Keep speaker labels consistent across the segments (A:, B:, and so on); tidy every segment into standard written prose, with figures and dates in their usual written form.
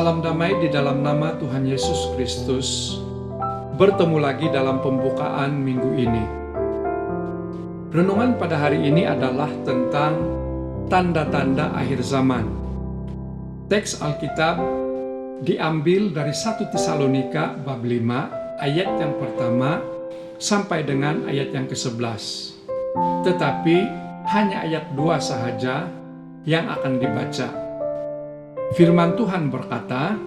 A: Salam damai di dalam nama Tuhan Yesus Kristus. Bertemu lagi dalam pembukaan minggu ini. Renungan pada hari ini adalah tentang tanda-tanda akhir zaman. Teks Alkitab diambil dari 1 Tesalonika bab 5 ayat yang pertama sampai dengan ayat yang ke-11. Tetapi hanya ayat 2 sahaja yang akan dibaca. Firman Tuhan berkata,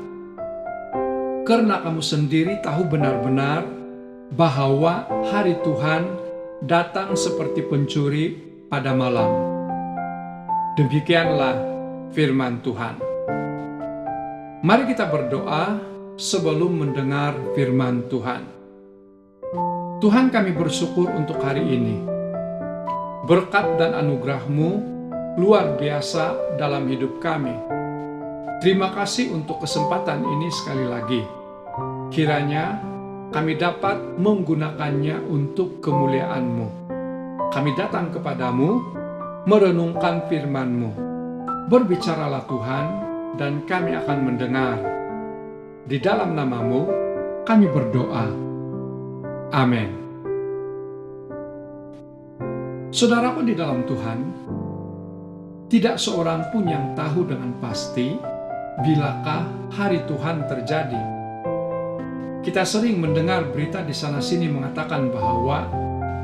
A: "Karena kamu sendiri tahu benar-benar bahwa hari Tuhan datang seperti pencuri pada malam." Demikianlah firman Tuhan. Mari kita berdoa sebelum mendengar firman Tuhan. Tuhan, kami bersyukur untuk hari ini. Berkat dan anugerah-Mu luar biasa dalam hidup kami. Terima kasih untuk kesempatan ini sekali lagi. Kiranya kami dapat menggunakannya untuk kemuliaan-Mu. Kami datang kepadamu, merenungkan firman-Mu. Berbicaralah Tuhan, dan kami akan mendengar. Di dalam nama-Mu, kami berdoa. Amin. Saudaraku di dalam Tuhan, tidak seorang pun yang tahu dengan pasti bilakah hari Tuhan terjadi. Kita sering mendengar berita di sana-sini mengatakan bahwa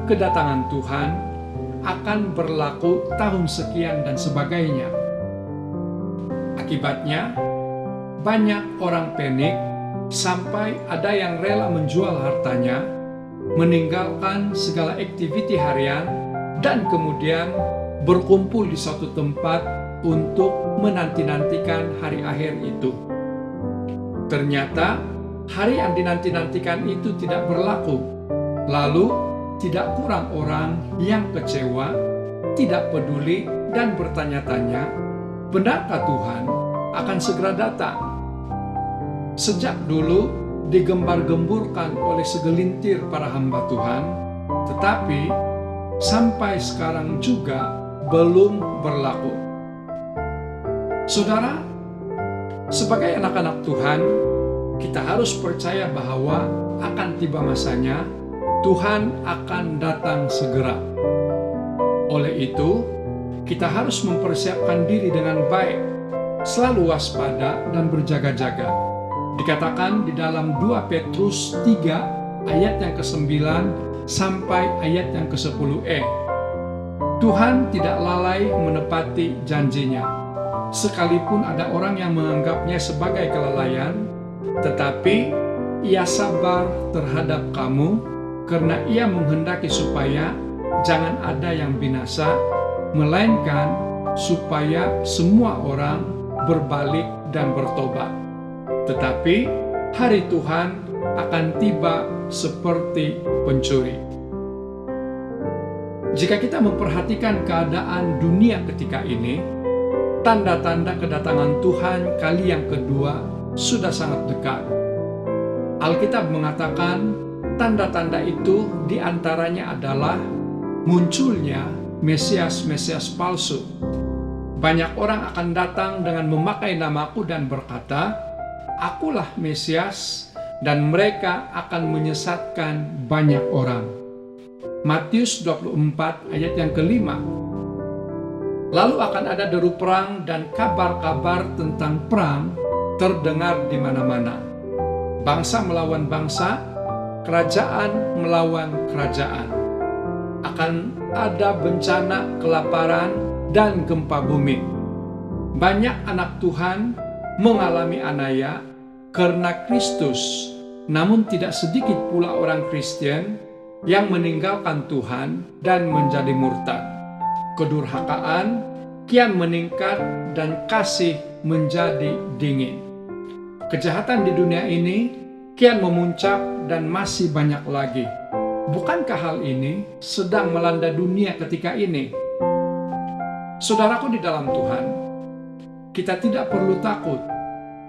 A: kedatangan Tuhan akan berlaku tahun sekian dan sebagainya. Akibatnya, banyak orang panik sampai ada yang rela menjual hartanya, meninggalkan segala aktiviti harian, dan kemudian berkumpul di suatu tempat untuk menanti-nantikan hari akhir itu. Ternyata hari yang dinanti-nantikan itu tidak berlaku. Lalu tidak kurang orang yang kecewa, tidak peduli, dan bertanya-tanya, benarkah Tuhan akan segera datang? Sejak dulu digembar-gemburkan oleh segelintir para hamba Tuhan, tetapi sampai sekarang juga belum berlaku. Saudara, sebagai anak-anak Tuhan, kita harus percaya bahwa akan tiba masanya Tuhan akan datang segera. Oleh itu, kita harus mempersiapkan diri dengan baik, selalu waspada dan berjaga-jaga. Dikatakan di dalam 2 Petrus 3 ayat yang ke-9 sampai ayat yang ke-10e. Tuhan tidak lalai menepati janjinya. Sekalipun ada orang yang menganggapnya sebagai kelalaian, tetapi Ia sabar terhadap kamu karena Ia menghendaki supaya jangan ada yang binasa, melainkan supaya semua orang berbalik dan bertobat. Tetapi hari Tuhan akan tiba seperti pencuri. Jika kita memperhatikan keadaan dunia ketika ini, tanda-tanda kedatangan Tuhan kali yang kedua sudah sangat dekat. Alkitab mengatakan tanda-tanda itu diantaranya adalah munculnya Mesias-Mesias palsu. Banyak orang akan datang dengan memakai namaku dan berkata, "Akulah Mesias," dan mereka akan menyesatkan banyak orang. Matius 24 ayat yang ke-5. Lalu akan ada deru perang dan kabar-kabar tentang perang terdengar di mana-mana. Bangsa melawan bangsa, kerajaan melawan kerajaan. Akan ada bencana kelaparan dan gempa bumi. Banyak anak Tuhan mengalami aniaya karena Kristus, namun tidak sedikit pula orang Kristen yang meninggalkan Tuhan dan menjadi murtad. Kedurhakaan kian meningkat dan kasih menjadi dingin. Kejahatan di dunia ini kian memuncak dan masih banyak lagi. Bukankah hal ini sedang melanda dunia ketika ini? Saudaraku di dalam Tuhan, kita tidak perlu takut.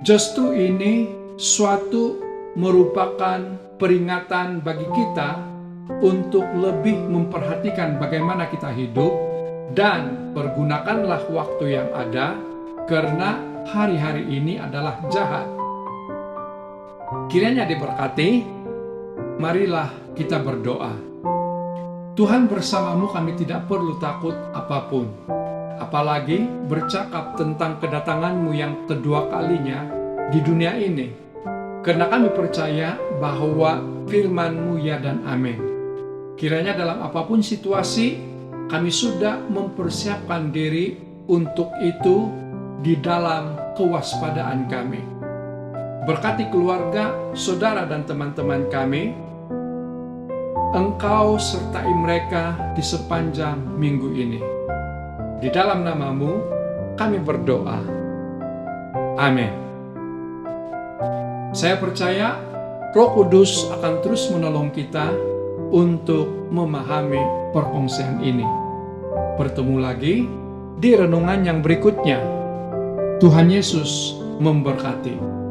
A: Justru ini suatu merupakan peringatan bagi kita untuk lebih memperhatikan bagaimana kita hidup, dan pergunakanlah waktu yang ada, karena hari-hari ini adalah jahat. Kiranya diberkati. Marilah kita berdoa. Tuhan, bersamamu kami tidak perlu takut apapun, apalagi bercakap tentang kedatanganmu yang kedua kalinya di dunia ini. Karena kami percaya bahwa firman-Mu ya dan amin. Kiranya dalam apapun situasi, kami sudah mempersiapkan diri untuk itu di dalam kewaspadaan kami. Berkati keluarga, saudara, dan teman-teman kami. Engkau sertai mereka di sepanjang minggu ini. Di dalam nama-Mu kami berdoa. Amin. Saya percaya Roh Kudus akan terus menolong kita untuk memahami perkongsian ini. Bertemu lagi di renungan yang berikutnya. Tuhan Yesus memberkati.